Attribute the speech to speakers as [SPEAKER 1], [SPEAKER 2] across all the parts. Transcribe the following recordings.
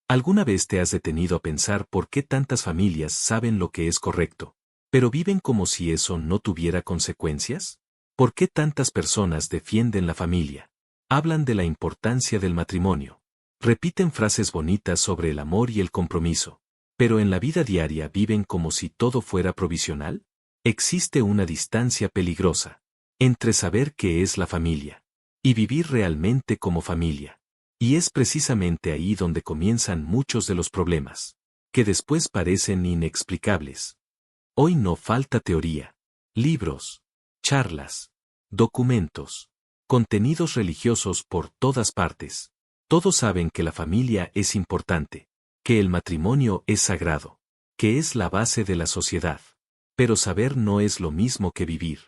[SPEAKER 1] ¿Alguna vez te has detenido a pensar por qué tantas familias saben lo que es correcto, pero viven como si eso no tuviera consecuencias? ¿Por qué tantas personas defienden la familia? Hablan de la importancia del matrimonio. Repiten frases bonitas sobre el amor y el compromiso. ¿Pero en la vida diaria viven como si todo fuera provisional? Existe una distancia peligrosa entre saber qué es la familia y vivir realmente como familia. Y es precisamente ahí donde comienzan muchos de los problemas, que después parecen inexplicables. Hoy no falta teoría, libros, charlas, documentos, contenidos religiosos por todas partes. Todos saben que la familia es importante, que el matrimonio es sagrado, que es la base de la sociedad. Pero saber no es lo mismo que vivir.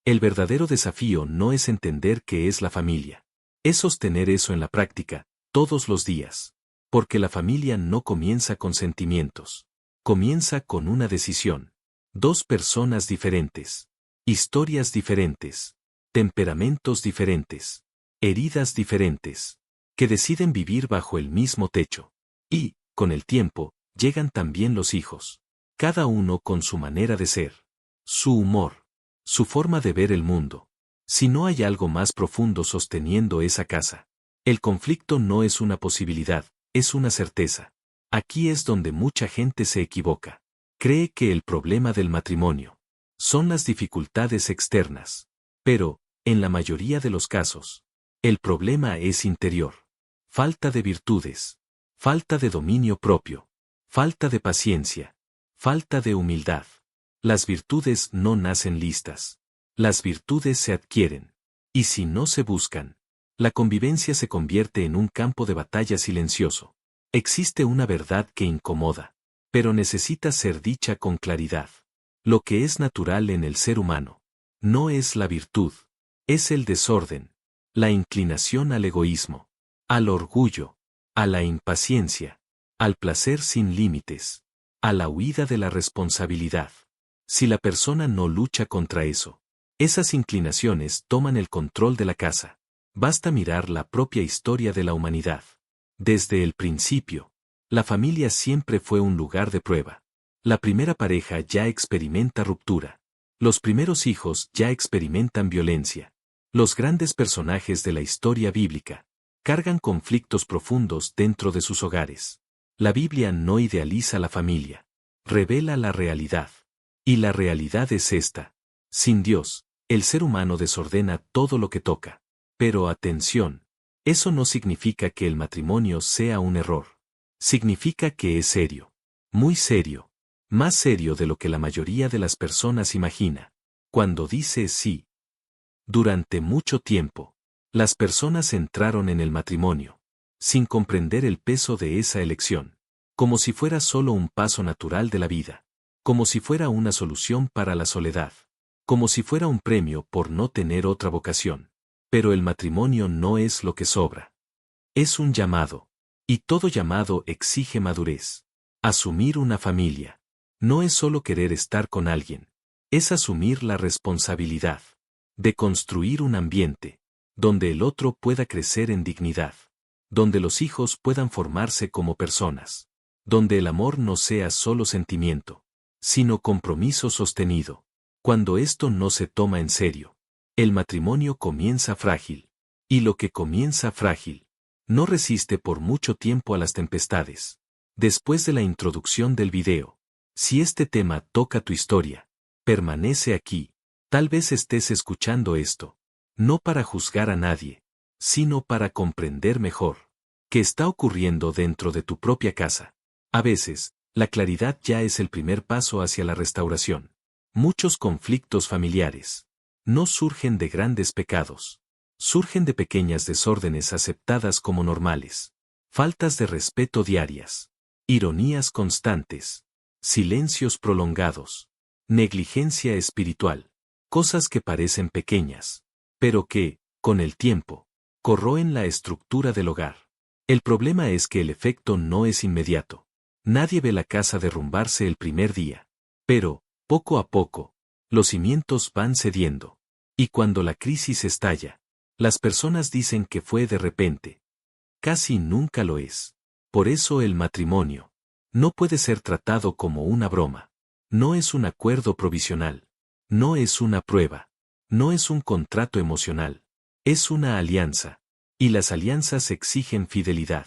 [SPEAKER 1] El verdadero desafío no es entender qué es la familia, es sostener eso en la práctica, todos los días. Porque la familia no comienza con sentimientos, comienza con una decisión. Dos personas diferentes, historias diferentes, temperamentos diferentes, heridas diferentes, que deciden vivir bajo el mismo techo. Y, con el tiempo, llegan también los hijos, cada uno con su manera de ser, su humor, su forma de ver el mundo. Si no hay algo más profundo sosteniendo esa casa, el conflicto no es una posibilidad, es una certeza. Aquí es donde mucha gente se equivoca. Cree que el problema del matrimonio son las dificultades externas. Pero, en la mayoría de los casos, el problema es interior. Falta de virtudes, falta de dominio propio, falta de paciencia, falta de humildad. Las virtudes no nacen listas. Las virtudes se adquieren. Y si no se buscan, la convivencia se convierte en un campo de batalla silencioso. Existe una verdad que incomoda, pero necesita ser dicha con claridad. Lo que es natural en el ser humano no es la virtud, es el desorden, la inclinación al egoísmo, al orgullo, a la impaciencia, al placer sin límites, a la huida de la responsabilidad. Si la persona no lucha contra eso, esas inclinaciones toman el control de la casa. Basta mirar la propia historia de la humanidad. Desde el principio, la familia siempre fue un lugar de prueba. La primera pareja ya experimenta ruptura. Los primeros hijos ya experimentan violencia. Los grandes personajes de la historia bíblica cargan conflictos profundos dentro de sus hogares. La Biblia no idealiza la familia, revela la realidad. Y la realidad es esta. Sin Dios, el ser humano desordena todo lo que toca. Pero atención, eso no significa que el matrimonio sea un error. Significa que es serio. Muy serio. Más serio de lo que la mayoría de las personas imagina. Cuando dice sí. Durante mucho tiempo, las personas entraron en el matrimonio, sin comprender el peso de esa elección, como si fuera solo un paso natural de la vida, como si fuera una solución para la soledad, como si fuera un premio por no tener otra vocación. Pero el matrimonio no es lo que sobra. Es un llamado. Y todo llamado exige madurez. Asumir una familia. No es solo querer estar con alguien. Es asumir la responsabilidad de construir un ambiente donde el otro pueda crecer en dignidad, donde los hijos puedan formarse como personas, donde el amor no sea solo sentimiento, sino compromiso sostenido. Cuando esto no se toma en serio, el matrimonio comienza frágil. Y lo que comienza frágil no resiste por mucho tiempo a las tempestades. Después de la introducción del video, si este tema toca tu historia, permanece aquí. Tal vez estés escuchando esto, no para juzgar a nadie, sino para comprender mejor qué está ocurriendo dentro de tu propia casa. A veces, la claridad ya es el primer paso hacia la restauración. Muchos conflictos familiares no surgen de grandes pecados. Surgen de pequeñas desórdenes aceptadas como normales. Faltas de respeto diarias. Ironías constantes. Silencios prolongados. Negligencia espiritual. Cosas que parecen pequeñas, pero que, con el tiempo, corroen la estructura del hogar. El problema es que el efecto no es inmediato. Nadie ve la casa derrumbarse el primer día. Pero, poco a poco, los cimientos van cediendo. Y cuando la crisis estalla, las personas dicen que fue de repente. Casi nunca lo es. Por eso el matrimonio no puede ser tratado como una broma. No es un acuerdo provisional. No es una prueba. No es un contrato emocional. Es una alianza. Y las alianzas exigen fidelidad,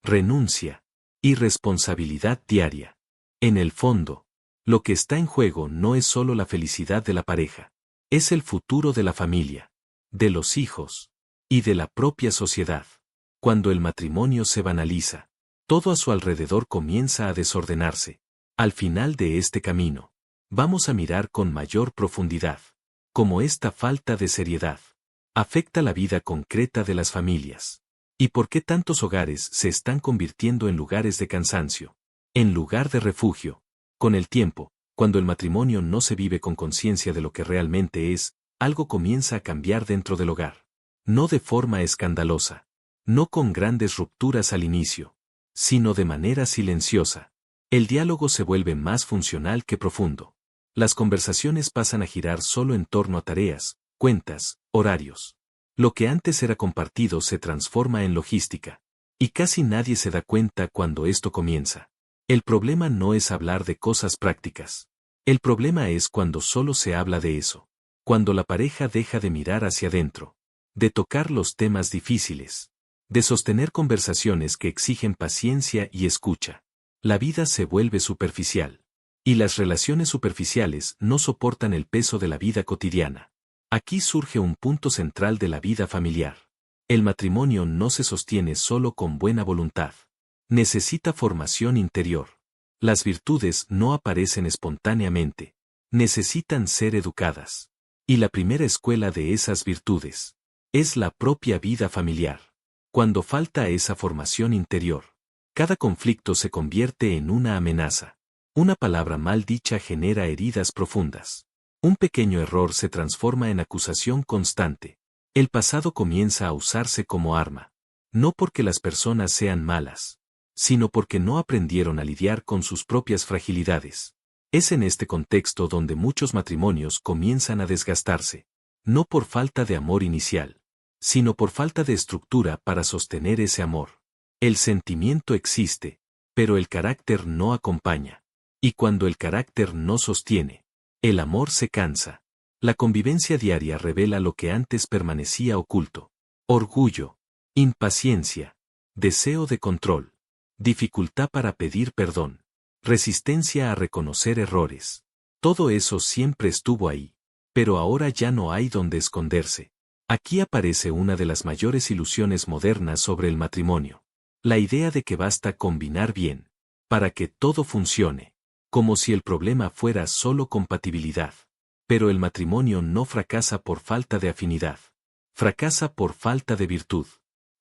[SPEAKER 1] renuncia y responsabilidad diaria. En el fondo, lo que está en juego no es solo la felicidad de la pareja. Es el futuro de la familia, de los hijos y de la propia sociedad. Cuando el matrimonio se banaliza, todo a su alrededor comienza a desordenarse. Al final de este camino, vamos a mirar con mayor profundidad cómo esta falta de seriedad afecta la vida concreta de las familias. ¿Y por qué tantos hogares se están convirtiendo en lugares de cansancio, en lugar de refugio? Con el tiempo, cuando el matrimonio no se vive con conciencia de lo que realmente es, algo comienza a cambiar dentro del hogar. No de forma escandalosa, no con grandes rupturas al inicio, sino de manera silenciosa. El diálogo se vuelve más funcional que profundo. Las conversaciones pasan a girar solo en torno a tareas, cuentas, horarios. Lo que antes era compartido se transforma en logística. Y casi nadie se da cuenta cuando esto comienza. El problema no es hablar de cosas prácticas. El problema es cuando solo se habla de eso. Cuando la pareja deja de mirar hacia adentro. De tocar los temas difíciles. De sostener conversaciones que exigen paciencia y escucha. La vida se vuelve superficial. Y las relaciones superficiales no soportan el peso de la vida cotidiana. Aquí surge un punto central de la vida familiar. El matrimonio no se sostiene solo con buena voluntad. Necesita formación interior. Las virtudes no aparecen espontáneamente. Necesitan ser educadas. Y la primera escuela de esas virtudes es la propia vida familiar. Cuando falta esa formación interior, cada conflicto se convierte en una amenaza. Una palabra mal dicha genera heridas profundas. Un pequeño error se transforma en acusación constante. El pasado comienza a usarse como arma. No porque las personas sean malas, sino porque no aprendieron a lidiar con sus propias fragilidades. Es en este contexto donde muchos matrimonios comienzan a desgastarse. No por falta de amor inicial, sino por falta de estructura para sostener ese amor. El sentimiento existe, pero el carácter no acompaña. Y cuando el carácter no sostiene, el amor se cansa. La convivencia diaria revela lo que antes permanecía oculto. Orgullo, impaciencia, deseo de control, dificultad para pedir perdón, resistencia a reconocer errores. Todo eso siempre estuvo ahí, pero ahora ya no hay donde esconderse. Aquí aparece una de las mayores ilusiones modernas sobre el matrimonio. La idea de que basta combinar bien, para que todo funcione. Como si el problema fuera solo compatibilidad. Pero el matrimonio no fracasa por falta de afinidad. Fracasa por falta de virtud.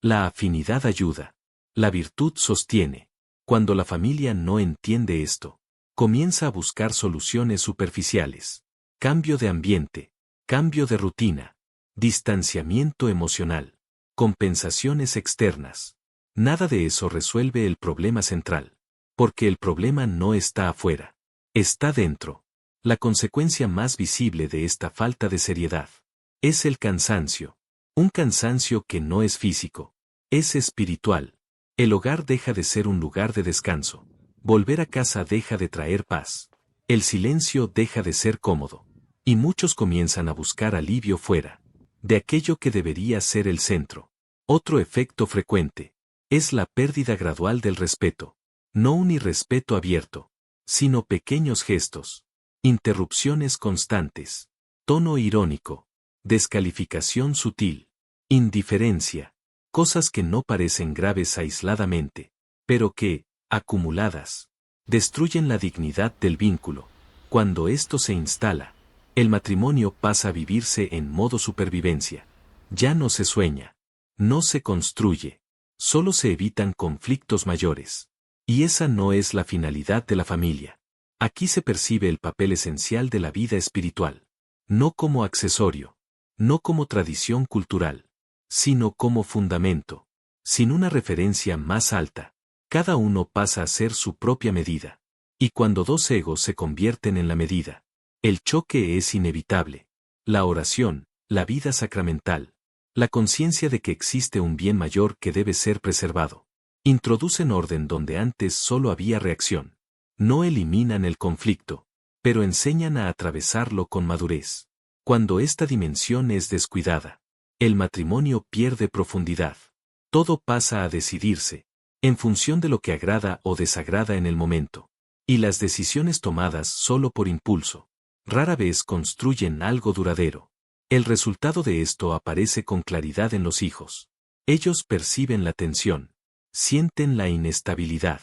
[SPEAKER 1] La afinidad ayuda. La virtud sostiene. Cuando la familia no entiende esto, comienza a buscar soluciones superficiales. Cambio de ambiente. Cambio de rutina. Distanciamiento emocional. Compensaciones externas. Nada de eso resuelve el problema central. Porque el problema no está afuera. Está dentro. La consecuencia más visible de esta falta de seriedad es el cansancio. Un cansancio que no es físico. Es espiritual. El hogar deja de ser un lugar de descanso. Volver a casa deja de traer paz. El silencio deja de ser cómodo. Y muchos comienzan a buscar alivio fuera de aquello que debería ser el centro. Otro efecto frecuente es la pérdida gradual del respeto. No un irrespeto abierto, sino pequeños gestos, interrupciones constantes, tono irónico, descalificación sutil, indiferencia, cosas que no parecen graves aisladamente, pero que, acumuladas, destruyen la dignidad del vínculo. Cuando esto se instala, el matrimonio pasa a vivirse en modo supervivencia. Ya no se sueña, no se construye, solo se evitan conflictos mayores. Y esa no es la finalidad de la familia. Aquí se percibe el papel esencial de la vida espiritual. No como accesorio, no como tradición cultural, sino como fundamento. Sin una referencia más alta, cada uno pasa a ser su propia medida. Y cuando dos egos se convierten en la medida, el choque es inevitable. La oración, la vida sacramental, la conciencia de que existe un bien mayor que debe ser preservado. Introducen orden donde antes solo había reacción. No eliminan el conflicto, pero enseñan a atravesarlo con madurez. Cuando esta dimensión es descuidada, el matrimonio pierde profundidad. Todo pasa a decidirse, en función de lo que agrada o desagrada en el momento. Y las decisiones tomadas solo por impulso, rara vez construyen algo duradero. El resultado de esto aparece con claridad en los hijos. Ellos perciben la tensión, sienten la inestabilidad,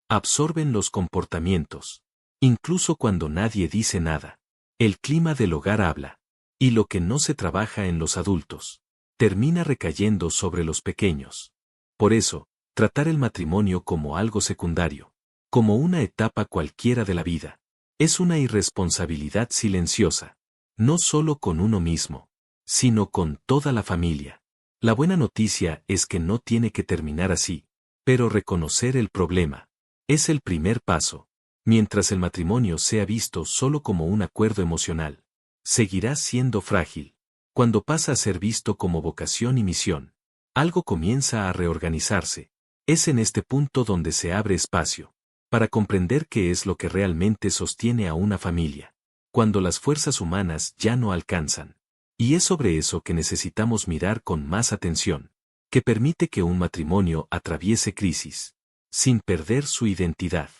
[SPEAKER 1] absorben los comportamientos. Incluso cuando nadie dice nada, el clima del hogar habla. Y lo que no se trabaja en los adultos, termina recayendo sobre los pequeños. Por eso, tratar el matrimonio como algo secundario, como una etapa cualquiera de la vida, es una irresponsabilidad silenciosa, no solo con uno mismo, sino con toda la familia. La buena noticia es que no tiene que terminar así, pero reconocer el problema es el primer paso. Mientras el matrimonio sea visto solo como un acuerdo emocional, seguirá siendo frágil. Cuando pasa a ser visto como vocación y misión, algo comienza a reorganizarse. Es en este punto donde se abre espacio para comprender qué es lo que realmente sostiene a una familia, cuando las fuerzas humanas ya no alcanzan. Y es sobre eso que necesitamos mirar con más atención, que permite que un matrimonio atraviese crisis, sin perder su identidad,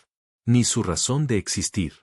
[SPEAKER 1] ni su razón de existir.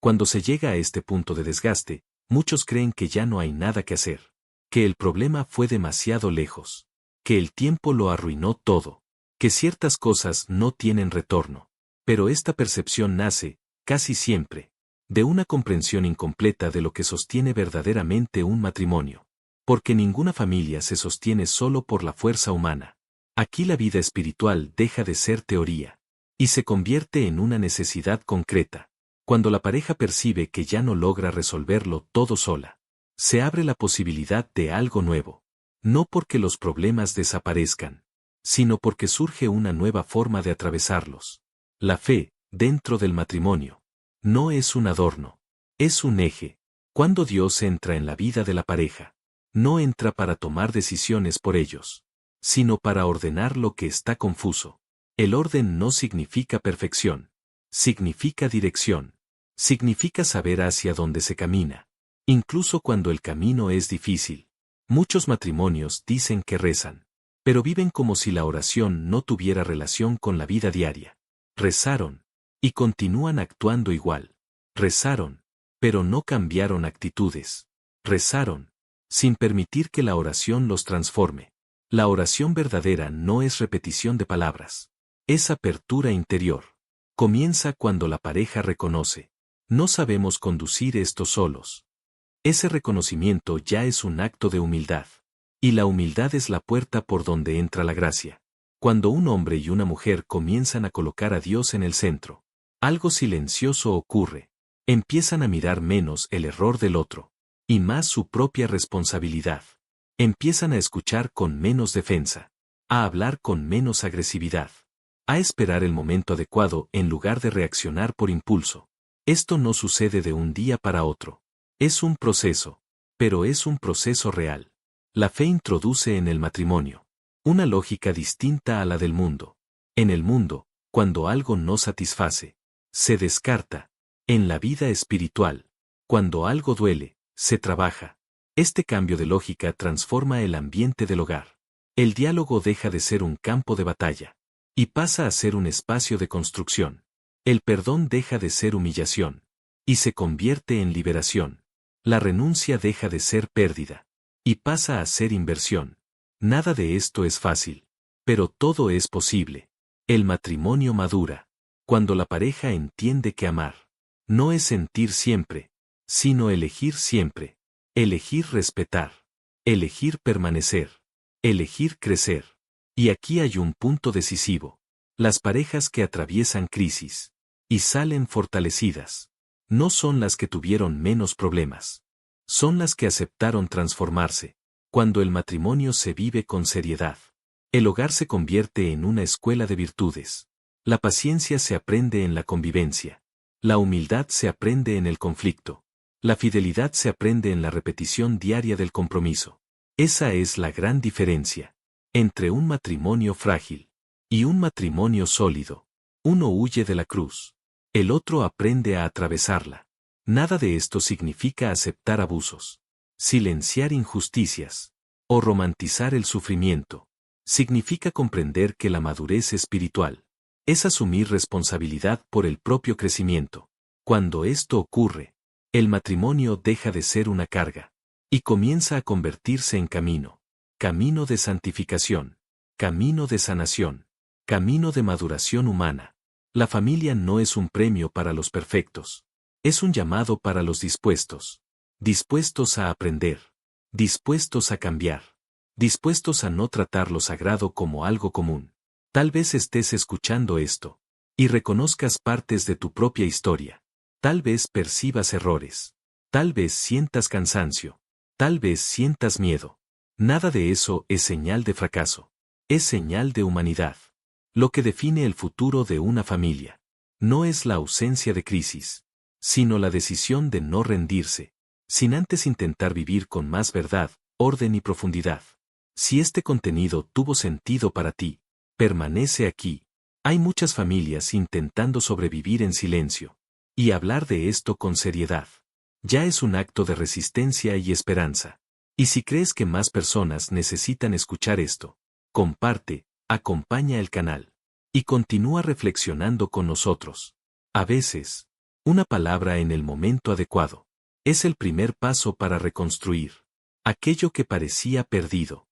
[SPEAKER 1] Cuando se llega a este punto de desgaste, muchos creen que ya no hay nada que hacer, que el problema fue demasiado lejos, que el tiempo lo arruinó todo, que ciertas cosas no tienen retorno. Pero esta percepción nace, casi siempre, de una comprensión incompleta de lo que sostiene verdaderamente un matrimonio. Porque ninguna familia se sostiene solo por la fuerza humana. Aquí la vida espiritual deja de ser teoría y se convierte en una necesidad concreta. Cuando la pareja percibe que ya no logra resolverlo todo sola, se abre la posibilidad de algo nuevo. No porque los problemas desaparezcan, sino porque surge una nueva forma de atravesarlos. La fe, dentro del matrimonio, no es un adorno, es un eje. Cuando Dios entra en la vida de la pareja, no entra para tomar decisiones por ellos, sino para ordenar lo que está confuso. El orden no significa perfección, significa dirección, significa saber hacia dónde se camina, incluso cuando el camino es difícil. Muchos matrimonios dicen que rezan, pero viven como si la oración no tuviera relación con la vida diaria. Rezaron, y continúan actuando igual. Rezaron, pero no cambiaron actitudes. Rezaron, sin permitir que la oración los transforme. La oración verdadera no es repetición de palabras, es apertura interior. Comienza cuando la pareja reconoce: no sabemos conducir esto solos. Ese reconocimiento ya es un acto de humildad. Y la humildad es la puerta por donde entra la gracia. Cuando un hombre y una mujer comienzan a colocar a Dios en el centro, algo silencioso ocurre. Empiezan a mirar menos el error del otro, y más su propia responsabilidad. Empiezan a escuchar con menos defensa, a hablar con menos agresividad, a esperar el momento adecuado en lugar de reaccionar por impulso. Esto no sucede de un día para otro. Es un proceso, pero es un proceso real. La fe introduce en el matrimonio una lógica distinta a la del mundo. En el mundo, cuando algo no satisface, se descarta. En la vida espiritual, cuando algo duele, se trabaja. Este cambio de lógica transforma el ambiente del hogar. El diálogo deja de ser un campo de batalla y pasa a ser un espacio de construcción. El perdón deja de ser humillación y se convierte en liberación. La renuncia deja de ser pérdida y pasa a ser inversión. Nada de esto es fácil, pero todo es posible. El matrimonio madura cuando la pareja entiende que amar no es sentir siempre, sino elegir siempre, elegir respetar, elegir permanecer, elegir crecer. Y aquí hay un punto decisivo. Las parejas que atraviesan crisis y salen fortalecidas no son las que tuvieron menos problemas, son las que aceptaron transformarse. Cuando el matrimonio se vive con seriedad, el hogar se convierte en una escuela de virtudes. La paciencia se aprende en la convivencia. La humildad se aprende en el conflicto. La fidelidad se aprende en la repetición diaria del compromiso. Esa es la gran diferencia entre un matrimonio frágil y un matrimonio sólido. Uno huye de la cruz. El otro aprende a atravesarla. Nada de esto significa aceptar abusos, silenciar injusticias o romantizar el sufrimiento. Significa comprender que la madurez espiritual es asumir responsabilidad por el propio crecimiento. Cuando esto ocurre, el matrimonio deja de ser una carga y comienza a convertirse en camino de santificación, camino de sanación, camino de maduración humana. La familia no es un premio para los perfectos, es un llamado para los dispuestos a aprender, dispuestos a cambiar, dispuestos a no tratar lo sagrado como algo común. Tal vez estés escuchando esto y reconozcas partes de tu propia historia. Tal vez percibas errores. Tal vez sientas cansancio. Tal vez sientas miedo. Nada de eso es señal de fracaso. Es señal de humanidad. Lo que define el futuro de una familia no es la ausencia de crisis, sino la decisión de no rendirse, sin antes intentar vivir con más verdad, orden y profundidad. Si este contenido tuvo sentido para ti, permanece aquí. Hay muchas familias intentando sobrevivir en silencio. Y hablar de esto con seriedad ya es un acto de resistencia y esperanza. Y si crees que más personas necesitan escuchar esto, comparte, acompaña el canal y continúa reflexionando con nosotros. A veces, una palabra en el momento adecuado es el primer paso para reconstruir aquello que parecía perdido.